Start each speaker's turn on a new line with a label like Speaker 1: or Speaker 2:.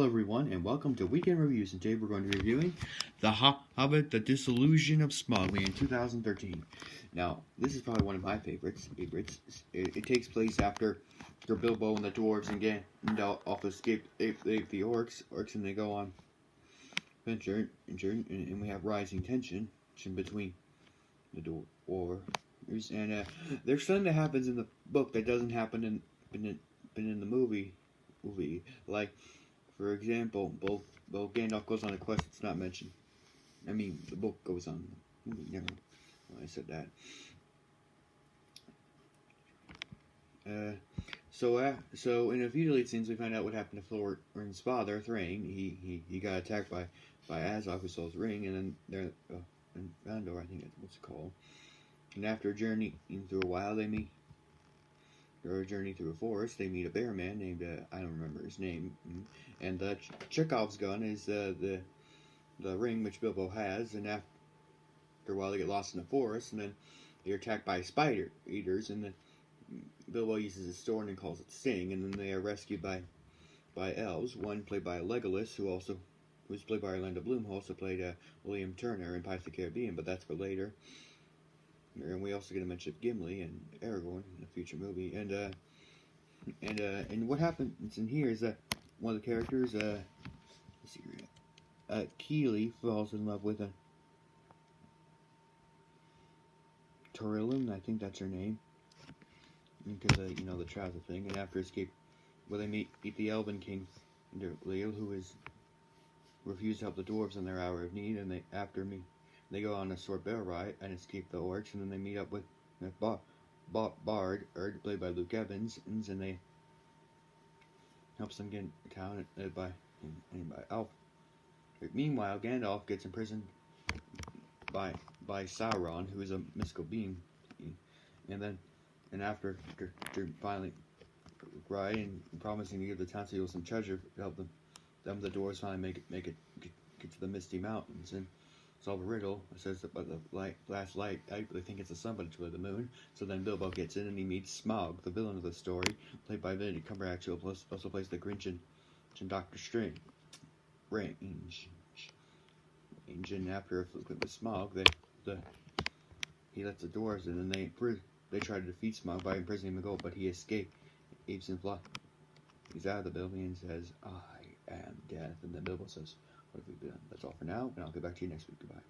Speaker 1: Hello everyone, and welcome to Weekend Reviews, and today we're going to be reviewing The Hobbit, The Desolation of Smaug in 2013. Now, this is probably one of my favorites. It takes place after Bilbo and the dwarves and Gandalf escape the orcs, and they go on adventure, and we have rising tension between the dwarves, and there's something that happens in the book that doesn't happen in the movie. Like, for example, Gandalf goes on a quest that's not mentioned. I mean, the book goes on. Never mind. I said that. So in a few deleted scenes, we find out what happened to Thorin's father, Thrain. He got attacked by Azog, who stole his ring, and then they're in Vandor, I think that's what's it called. And after a journey through a while, a journey through a forest, they meet a bear man named, I don't remember his name, and Chekhov's gun is the ring which Bilbo has, and after a while they get lost in the forest, and then they're attacked by spider eaters, and then Bilbo uses his sword and calls it Sting, and then they are rescued by elves, one played by Legolas, who was played by Orlando Bloom, who also played William Turner in Pirates of the Caribbean, but that's for later. And we also get a mention of Gimli and Aragorn in a future movie. And what happens in here is that one of the characters, Keely, falls in love with a Torillon, I think that's her name, because the trouser thing. And after escape, they meet the Elven King, Leal, who is refused to help the dwarves in their hour of need, and they go on a sword battle ride and escape the orcs, and then they meet up with Bard, played by Luke Evans, and they helps them get into town by Elf. Meanwhile, Gandalf gets imprisoned by Sauron, who is a mystical being, and after finally riding and promising to give the townspeople some treasure to help them the dwarves finally make it get to the Misty Mountains and solve a riddle. It says that by the last light, I really think it's the sun, but it's really the moon. So then Bilbo gets in and he meets Smaug, the villain of the story, played by Benedict Cumberbatch, who also plays the Grinch in Doctor Strange. And after a fluke with Smaug, he lets the dwarves in, and they try to defeat Smaug by imprisoning the gold, but he escapes and flies. He's out of the building and says, "I am death," and then Bilbo says, "What have we done?" That's all for now, and I'll get back to you next week. Goodbye.